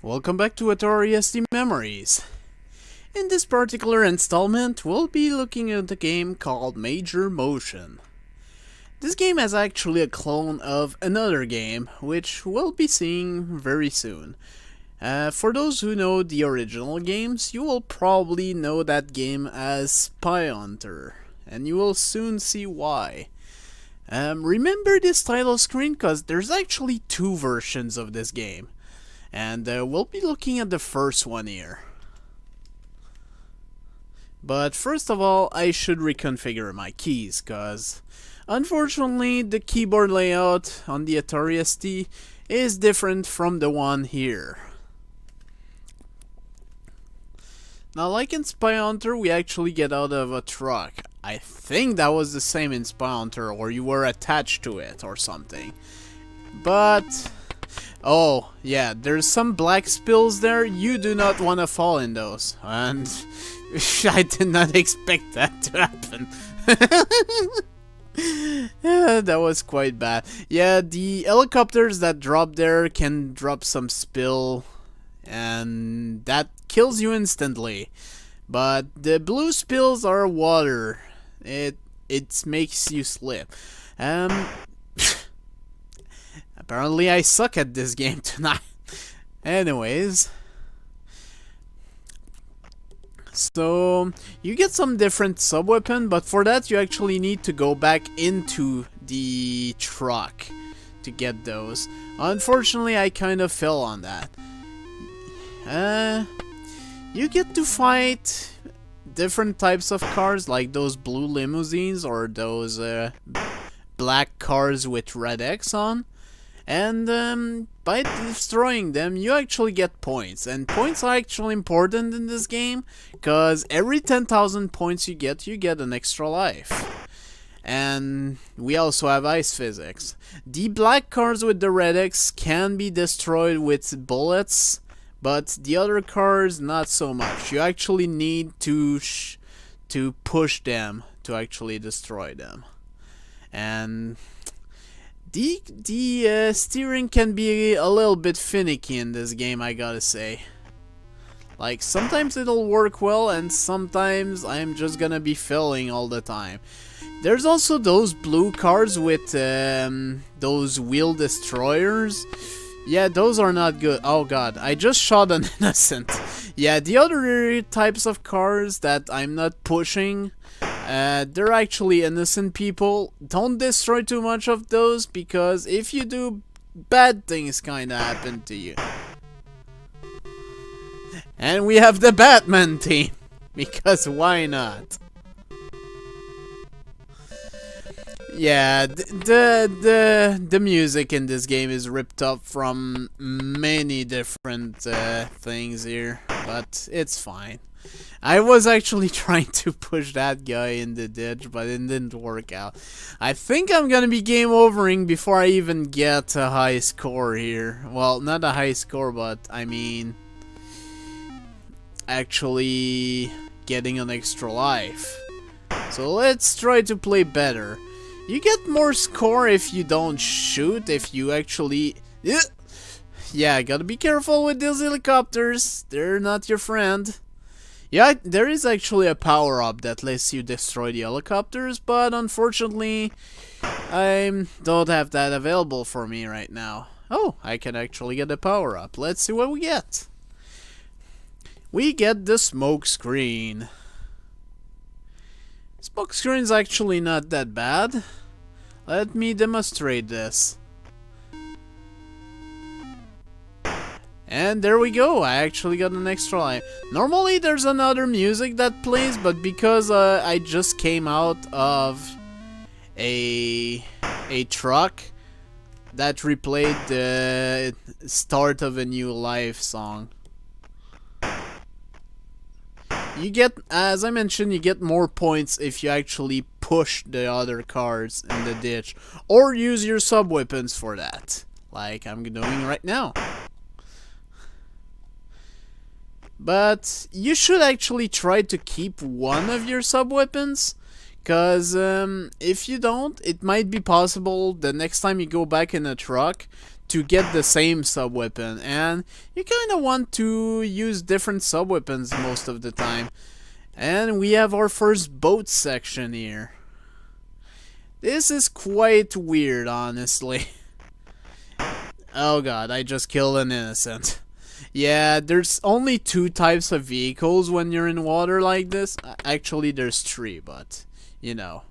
Welcome back to Atari SD Memories. In this particular installment, we'll be looking at a game called Major Motion. This game is actually a clone of another game, which we'll be seeing very soon. For those who know the original games, you will probably know that game as Spy Hunter, and you will soon see why. Remember this title screen, cause there's actually two versions of this game. And we'll be looking at the first one here. But first of all, I should reconfigure my keys, cause unfortunately the keyboard layout on the Atari ST is different from the one here. Now, like in Spy Hunter, we actually get out of a truck. I think that was the same in Spy Hunter, or you were attached to it or something. But oh, yeah, there's some black spills there. You do not want to fall in those. And I did not expect that to happen. Yeah, that was quite bad. Yeah, the helicopters that drop there can drop some spill, and that kills you instantly. But the blue spills are water. It makes you slip. Apparently I suck at this game tonight. Anyways. So, you get some different sub-weapon, but for that you actually need to go back into the truck to get those. Unfortunately, I kind of fell on that. You get to fight different types of cars, like those blue limousines or those black cars with red X on. And by destroying them, you actually get points. And points are actually important in this game, because every 10,000 points you get an extra life. And we also have ice physics. The black cars with the red X can be destroyed with bullets, but the other cars not so much. You actually need to push them to actually destroy them. And the steering can be a little bit finicky in this game, I gotta say. Like, sometimes it'll work well, and sometimes I'm just gonna be failing all the time. There's also those blue cars with those wheel destroyers. Yeah, those are not good. Oh god, I just shot an innocent. Yeah, the other types of cars that I'm not pushing, they're actually innocent people. Don't destroy too much of those, because if you do, bad things kinda happen to you. And we have the Batman team, because why not? Yeah, the music in this game is ripped up from many different things here, but it's fine. I was actually trying to push that guy in the ditch, but it didn't work out. I think I'm gonna be game overing before I even get a high score here. Well, not a high score, but I mean actually getting an extra life. So let's try to play better. You get more score if you don't shoot, if you actually... Yeah, gotta be careful with these helicopters. They're not your friend. Yeah, there is actually a power-up that lets you destroy the helicopters, but unfortunately, I don't have that available for me right now. Oh, I can actually get a power-up. Let's see what we get. We get the smoke screen. Smoke screen's actually not that bad. Let me demonstrate this. And there we go, I actually got an extra life. Normally there's another music that plays, but because I just came out of a truck, that replayed the Start of a New Life song. You get, as I mentioned, you get more points if you actually push the other cars in the ditch, or use your sub-weapons for that, like I'm doing right now. But you should actually try to keep one of your sub-weapons, because if you don't, it might be possible the next time you go back in a truck to get the same sub-weapon, and you kind of want to use different sub-weapons most of the time. And we have our first boat section here. This is quite weird, honestly. Oh god, I just killed an innocent. Yeah, there's only 2 types of vehicles when you're in water like this. Actually, there's 3, but, you know.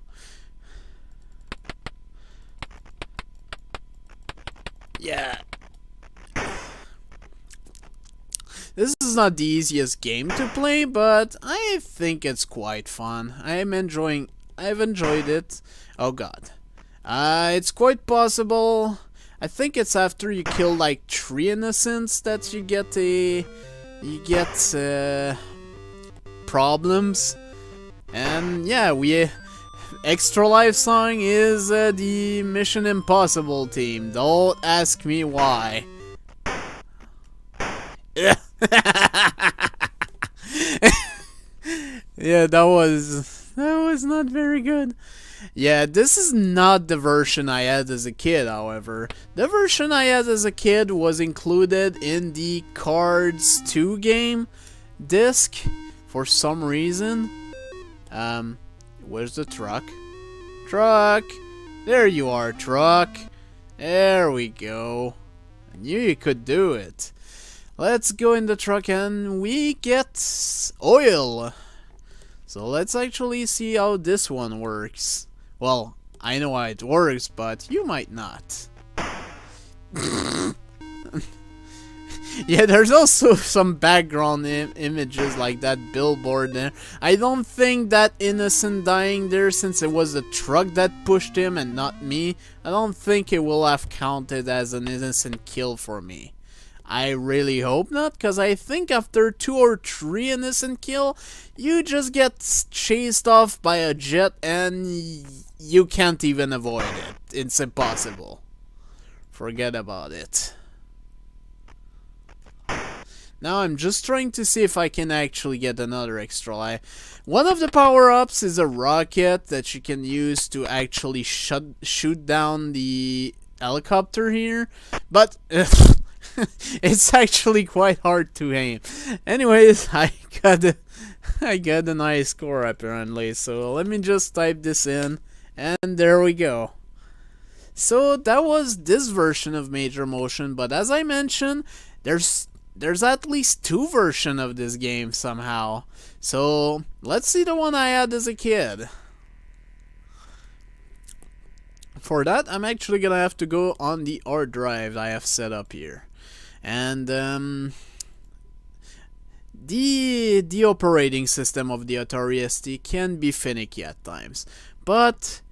Yeah. This is not the easiest game to play, but I think it's quite fun. I've enjoyed it. Oh god. It's quite possible. I think it's after you kill like 3 innocents that you get problems. And yeah, Extra Life Song is the Mission Impossible team. Don't ask me why. Yeah. Yeah, that was not very good. Yeah, this is not the version I had as a kid, however. The version I had as a kid was included in the Cards 2 game disc for some reason. Where's the truck? Truck! There you are, truck! There we go. I knew you could do it. Let's go in the truck and we get oil. So let's actually see how this one works. Well, I know how it works, but you might not. Yeah, there's also some background images like that billboard there. I don't think that innocent dying there, since it was the truck that pushed him and not me, I don't think it will have counted as an innocent kill for me. I really hope not, because I think after 2 or 3 innocent kill, you just get chased off by a jet and you can't even avoid it. It's impossible. Forget about it. Now I'm just trying to see if I can actually get another extra life. One of the power-ups is a rocket that you can use to actually shoot down the helicopter here. But it's actually quite hard to aim. Anyways, I got a nice score apparently. So let me just type this in, and there we go. So that was this version of Major Motion, but as I mentioned, there's at least 2 versions of this game somehow. So let's see the one I had as a kid. For that, I'm actually gonna have to go on the hard drive I have set up here. And the operating system of the Atari ST can be finicky at times. But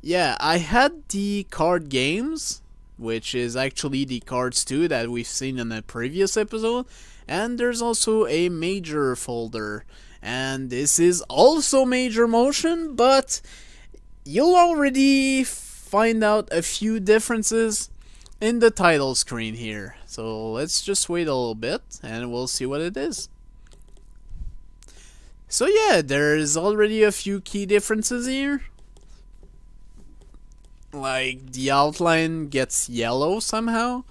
yeah, I had the card games, which is actually the Cards 2 that we've seen in a previous episode, and there's also a Major folder, and this is also Major Motion, but you'll already find out a few differences in the title screen here. So let's just wait a little bit and we'll see what it is. So yeah, there's already a few key differences here. Like the outline gets yellow somehow,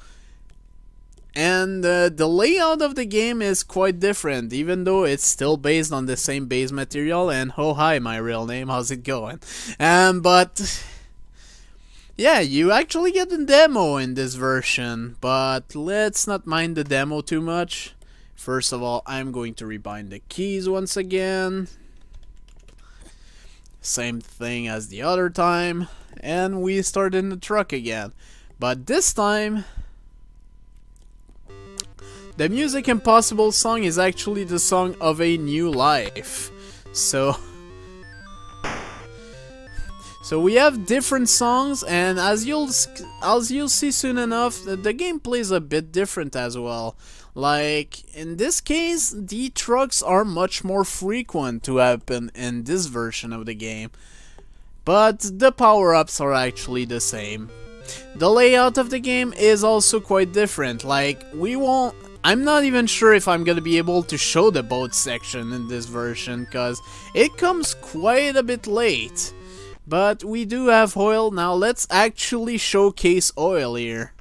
and the layout of the game is quite different, even though it's still based on the same base material. And oh hi, my real name, how's it going? But yeah, you actually get a demo in this version, but let's not mind the demo too much. First of all, I'm going to rebind the keys once again. Same thing as the other time. And we start in the truck again. But this time, the Music Impossible song is actually the song of a new life. So we have different songs, and as you'll see soon enough, the gameplay is a bit different as well. Like in this case, the trucks are much more frequent to happen in this version of the game. But the power-ups are actually the same. The layout of the game is also quite different. Like, I'm not even sure if I'm gonna be able to show the boat section in this version, because it comes quite a bit late. But we do have oil. Now let's actually showcase oil here.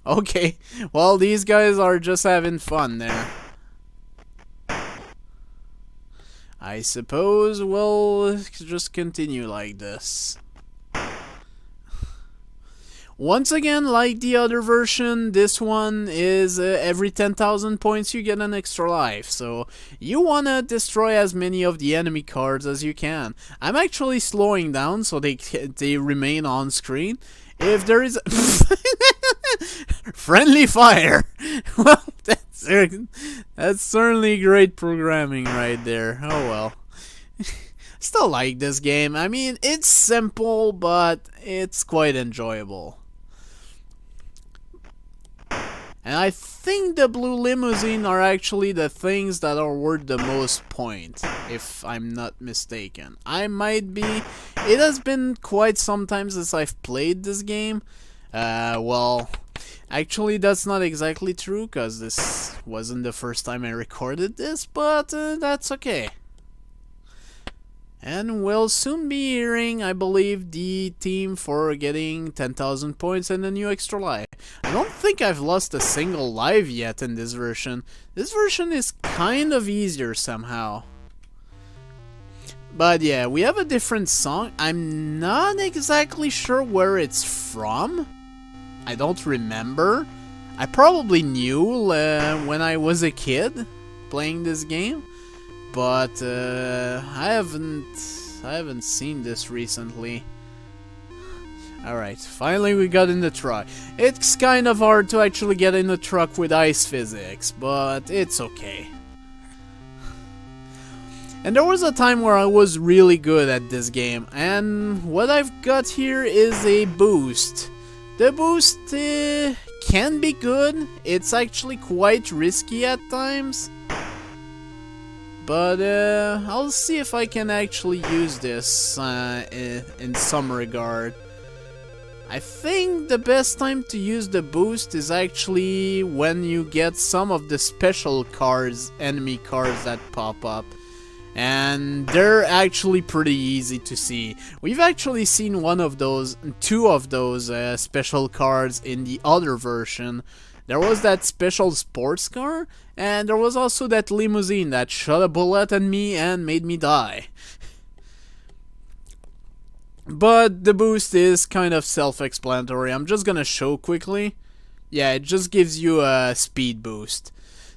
Okay, well, these guys are just having fun there. I suppose we'll just continue like this. Once again, like the other version, this one is every 10,000 points you get an extra life, so you wanna destroy as many of the enemy cards as you can. I'm actually slowing down so they remain on screen. If there is friendly fire, well, that's certainly great programming right there. Oh well. Still like this game. I mean, it's simple, but it's quite enjoyable. And I think the blue limousine are actually the things that are worth the most points, if I'm not mistaken. I might be. It has been quite some time since I've played this game. Well, actually that's not exactly true, because this wasn't the first time I recorded this, but that's okay. And we'll soon be hearing, I believe, the theme for getting 10,000 points and a new extra life. I don't think I've lost a single life yet in this version. This version is kind of easier somehow. But yeah, we have a different song. I'm not exactly sure where it's from. I don't remember. I probably knew when I was a kid playing this game. But I haven't seen this recently. Alright, finally we got in the truck. It's kind of hard to actually get in the truck with ice physics, but it's okay. And there was a time where I was really good at this game, and what I've got here is a boost. The boost can be good. It's actually quite risky at times. But I'll see if I can actually use this in some regard. I think the best time to use the boost is actually when you get some of the special cards, enemy cards that pop up. And they're actually pretty easy to see. We've actually seen two of those special cards in the other version. There was that special sports car, and there was also that limousine that shot a bullet at me and made me die. But the boost is kind of self-explanatory. I'm just gonna show quickly. Yeah, it just gives you a speed boost.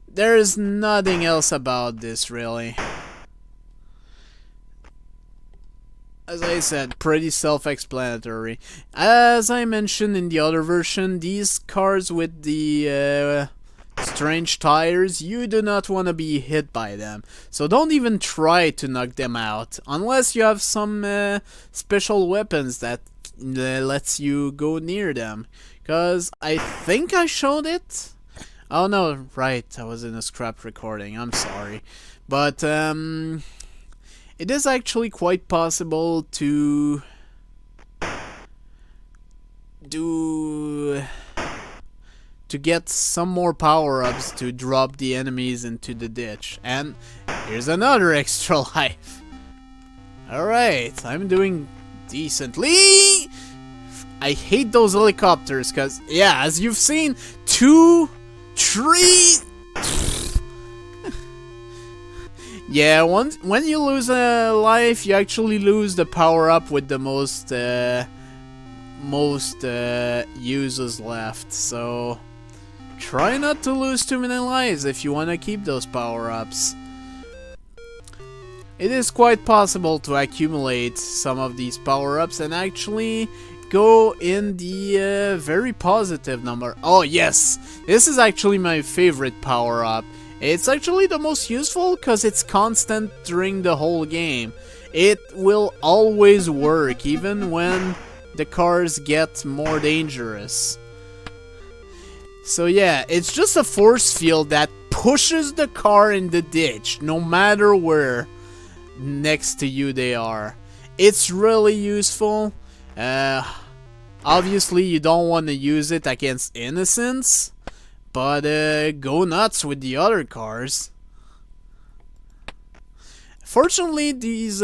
There's nothing else about this, really. As I said, pretty self-explanatory. As I mentioned in the other version, these cars with the strange tires, you do not want to be hit by them. So don't even try to knock them out, unless you have some special weapons that lets you go near them. Because I think I showed it? Oh no, right, I was in a scrap recording, I'm sorry. But, it is actually quite possible to get some more power-ups to drop the enemies into the ditch. And here's another extra life. Alright, I'm doing decently. I hate those helicopters because, yeah, as you've seen, 2, 3... Yeah, when you lose a life, you actually lose the power-up with the most uses left. So try not to lose too many lives if you want to keep those power-ups. It is quite possible to accumulate some of these power-ups and actually go in the very positive number. Oh yes, this is actually my favorite power-up. It's actually the most useful because it's constant during the whole game. It will always work, even when the cars get more dangerous. So yeah, it's just a force field that pushes the car in the ditch, no matter where next to you they are. It's really useful. Obviously, you don't want to use it against innocents. But go nuts with the other cars. Fortunately, these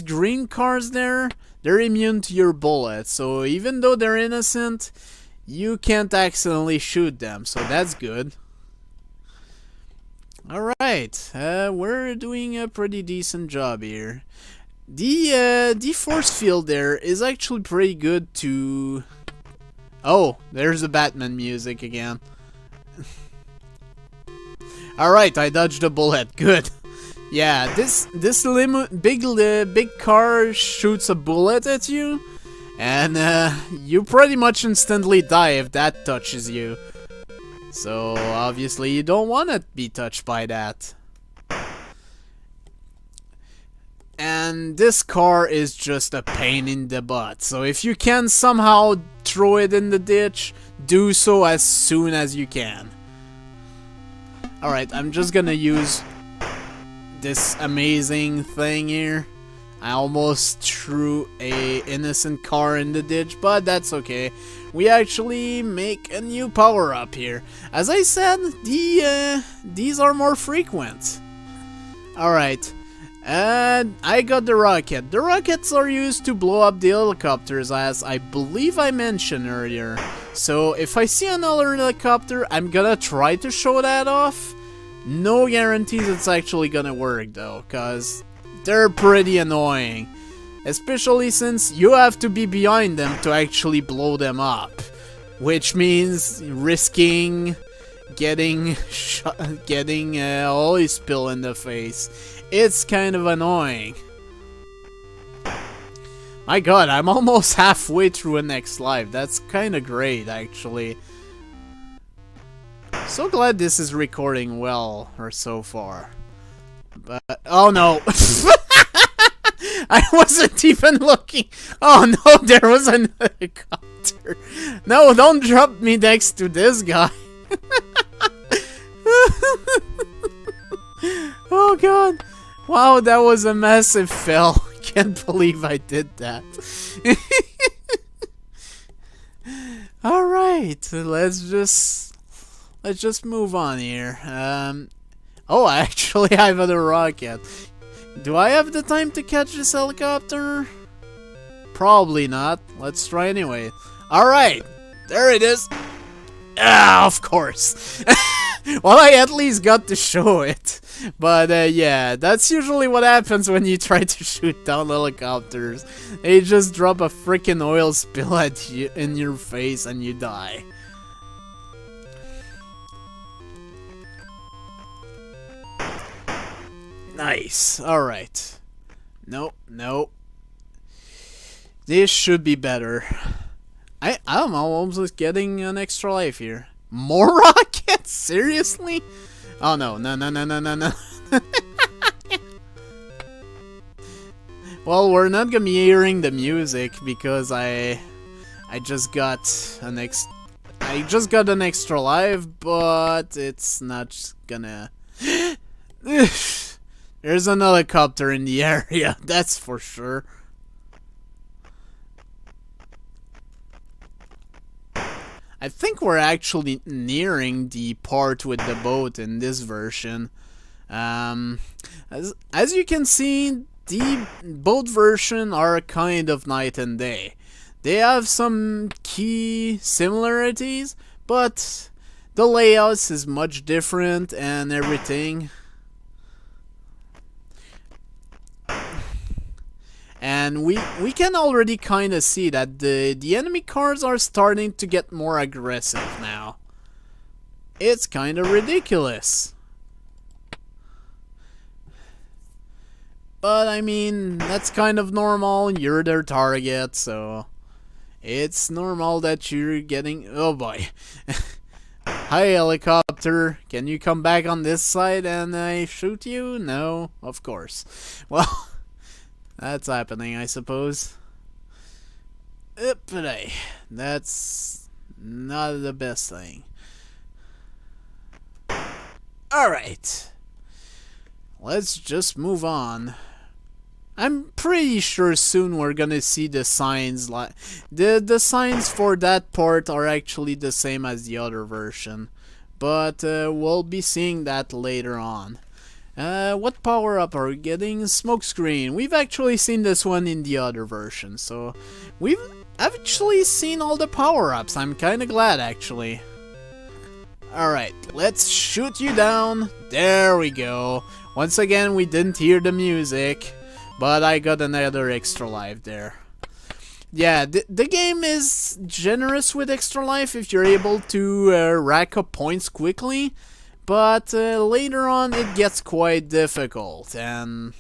green cars they're immune to your bullets. So even though they're innocent, you can't accidentally shoot them, so that's good. Alright, we're doing a pretty decent job here. The force field there is actually pretty good to... Oh, there's the Batman music again. Alright, I dodged a bullet. Good. Yeah, this big car shoots a bullet at you, and you pretty much instantly die if that touches you. So obviously you don't want to be touched by that. And this car is just a pain in the butt. So if you can somehow throw it in the ditch, do so as soon as you can. Alright, I'm just gonna use this amazing thing here. I almost threw a innocent car in the ditch, but that's okay. We actually make a new power-up here. As I said, these are more frequent. Alright. I got the rocket. The rockets are used to blow up the helicopters, as I believe I mentioned earlier. So if I see another helicopter, I'm gonna try to show that off. No guarantees it's actually gonna work though, cause they're pretty annoying. Especially since you have to be behind them to actually blow them up. Which means risking getting oil spill in the face. It's kind of annoying. My god, I'm almost halfway through a next life. That's kind of great, actually. So glad this is recording well, or so far. But, oh no. I wasn't even looking. Oh no, there was another helicopter. No, don't drop me next to this guy. Oh god. Wow, that was a massive fail. Can't believe I did that. Alright, let's just move on here. Oh, I actually have a rocket. Do I have the time to catch this helicopter? Probably not. Let's try anyway. Alright, there it is. Ah, of course. Well, I at least got to show it. But yeah, that's usually what happens when you try to shoot down helicopters. They just drop a freaking oil spill at you in your face and you die. Nice. Alright. Nope, nope. This should be better. I'm almost getting an extra life here. More rockets? Seriously? Oh no, no. Well, we're not gonna be hearing the music because I just got an extra life, but it's not gonna. There's an helicopter in the area, that's for sure. I think we're actually nearing the part with the boat in this version. As you can see, the boat version are kind of night and day. They have some key similarities, but the layouts is much different and everything. And we can already kind of see that the enemy cars are starting to get more aggressive now. It's kind of ridiculous. But I mean, that's kind of normal. You're their target, so it's normal that you're getting... Oh boy. Hi helicopter, can you come back on this side and I shoot you? No, of course. Well... That's happening, I suppose. But that's not the best thing. Alright. Let's just move on. I'm pretty sure soon we're gonna see the signs. The signs for that part are actually the same as the other version. But we'll be seeing that later on. What power-up are we getting? Smokescreen. We've actually seen this one in the other version, so I've actually seen all the power-ups. I'm kinda glad, actually. Alright, let's shoot you down. There we go. Once again, we didn't hear the music, but I got another extra life there. Yeah, the game is generous with extra life if you're able to rack up points quickly, but later on it gets quite difficult, and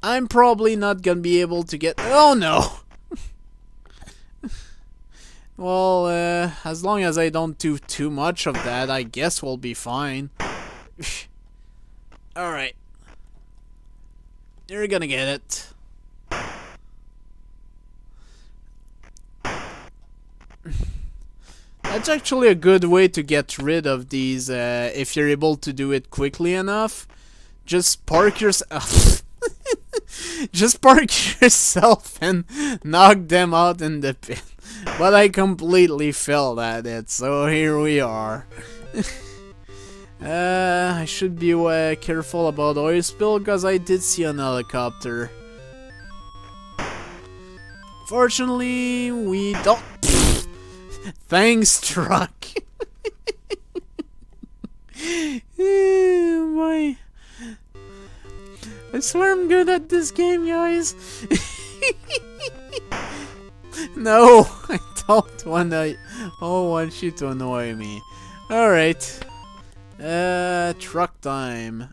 I'm probably not gonna be able to get... Oh no! Well, as long as I don't do too much of that, I guess we'll be fine. Alright. You're gonna get it. That's actually a good way to get rid of these, if you're able to do it quickly enough. Just park yourself. Just park yourself and knock them out in the pit. But I completely failed at it, so here we are. I should be careful about oil spill, because I did see an helicopter. Fortunately, we don't... Thanks, truck. Oh, boy. I swear I'm good at this game, guys. No, I don't want you to annoy me. Alright. Truck time.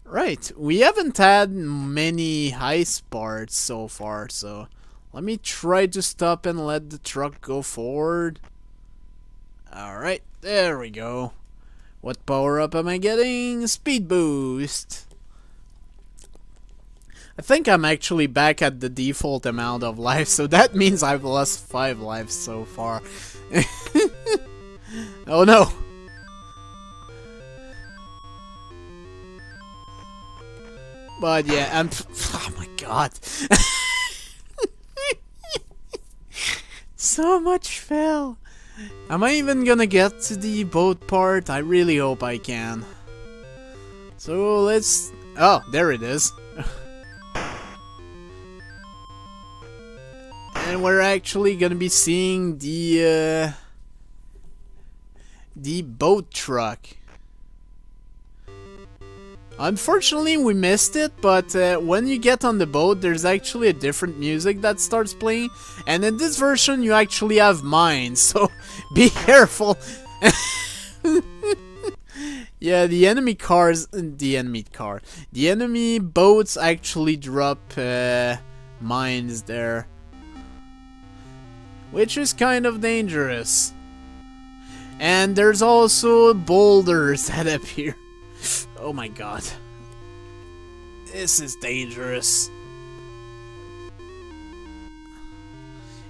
Right, we haven't had many heist parts so far, so let me try to stop and let the truck go forward. Alright, there we go. What power up am I getting? Speed boost. I think I'm actually back at the default amount of life, so that means I've lost 5 lives so far. Oh no! But yeah, oh my god. So much fell. Am I even gonna get to the boat part? I really hope I can. So let's... Oh, there it is. And we're actually gonna be seeing the boat truck. Unfortunately, we missed it, but when you get on the boat, there's actually a different music that starts playing. And in this version, you actually have mines, so be careful. Yeah, the enemy boats actually drop mines there, which is kind of dangerous. And there's also boulders that appear. Oh my god. This is dangerous.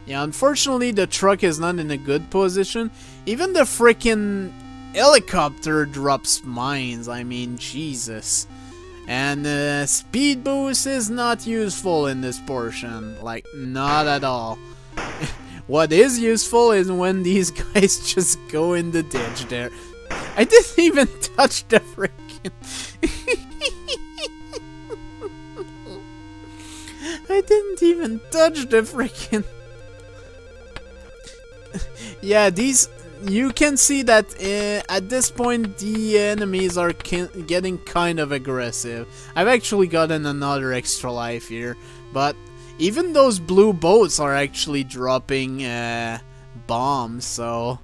Yeah, unfortunately the truck is not in a good position. Even the freaking helicopter drops mines. I mean, Jesus. And speed boost is not useful in this portion. Like, not at all. What is useful is when these guys just go in the ditch there. I didn't even touch the freaking... I didn't even touch the freaking... Yeah, these... You can see that at this point the enemies are getting kind of aggressive. I've actually gotten another extra life here, but even those blue boats are actually dropping bombs, so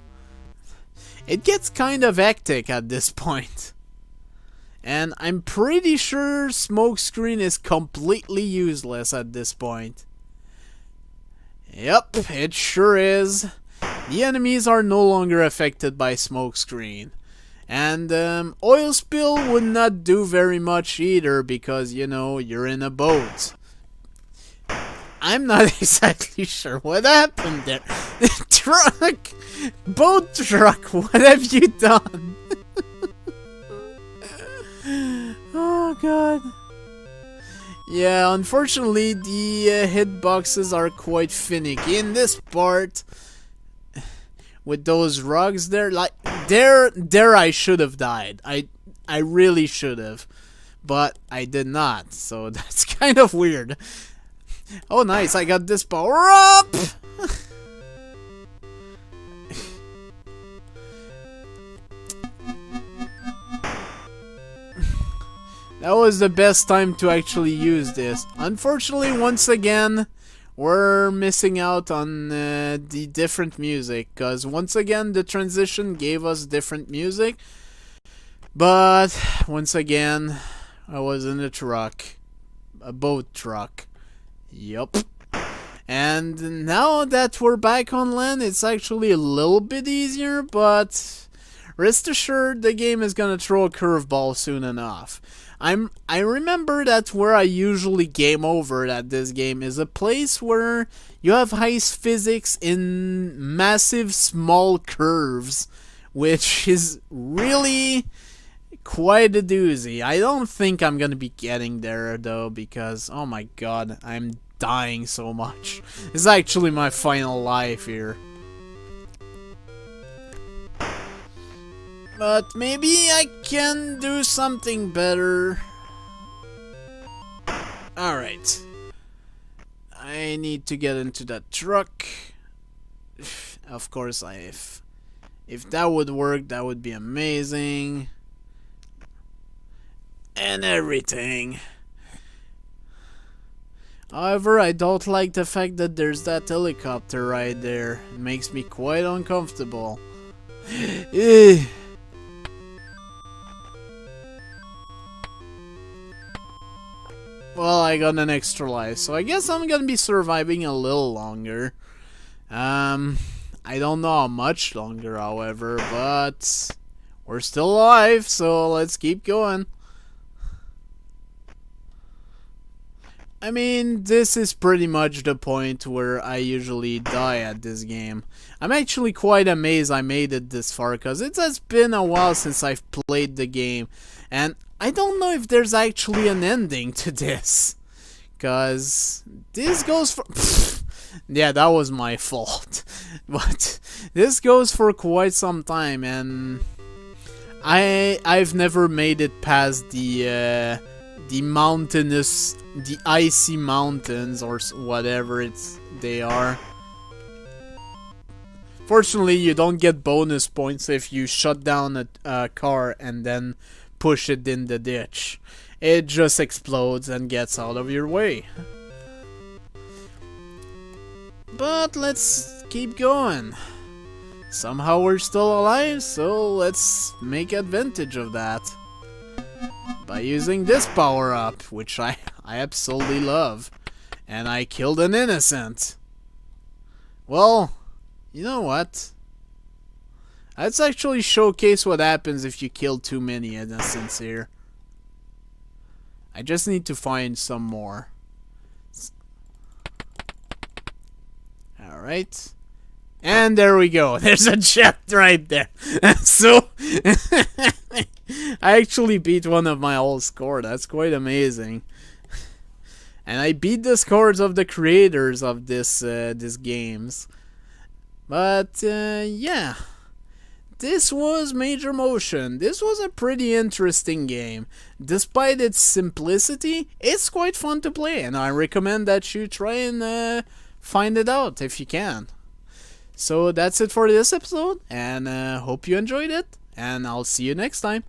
it gets kind of hectic at this point. And I'm pretty sure smokescreen is completely useless at this point. Yep, it sure is. The enemies are no longer affected by smokescreen. And oil spill would not do very much either because, you know, you're in a boat. I'm not exactly sure what happened there. Truck! Boat truck, what have you done? Oh god. Yeah, unfortunately the hitboxes are quite finicky in this part. With those rugs there, like, there I should have died. I really should have. But I did not, so that's kind of weird. Oh nice, I got this power up! That was the best time to actually use this. Unfortunately, once again, we're missing out on the different music, because once again the transition gave us different music, but once again I was in a truck, a boat truck. Yup. And now that we're back on land, it's actually a little bit easier, but rest assured the game is gonna throw a curveball soon enough. I remember that where I usually game over at this game is a place where you have ice physics in massive small curves, which is really quite a doozy. I don't think I'm gonna be getting there though, because oh my god, I'm dying so much. It's actually my final life here. But maybe I can do something better. Alright. I need to get into that truck. Of course, if that would work, that would be amazing. And everything. However, I don't like the fact that there's that helicopter right there. It makes me quite uncomfortable. Well, I got an extra life, so I guess I'm gonna be surviving a little longer. I don't know how much longer, however, but we're still alive, so let's keep going. I mean, this is pretty much the point where I usually die at this game. I'm actually quite amazed I made it this far, because it has been a while since I've played the game, and I don't know if there's actually an ending to this, because this goes for... yeah, that was my fault, but this goes for quite some time, and I've never made it past the mountainous, the icy mountains, or whatever they are. Fortunately, you don't get bonus points if you shut down a car and then push it in the ditch. It just explodes and gets out of your way. But let's keep going. Somehow we're still alive, so let's make advantage of that by using this power-up, which I absolutely love. And I killed an innocent. Well, you know what? Let's actually showcase what happens if you kill too many innocents here. I just need to find some more. Alright. And there we go. There's a jet right there. So, I actually beat one of my old score. That's quite amazing. And I beat the scores of the creators of these games. But, yeah. This was Major Motion. This was a pretty interesting game. Despite its simplicity, it's quite fun to play, and I recommend that you try and find it out if you can. So that's it for this episode, and hope you enjoyed it, and I'll see you next time.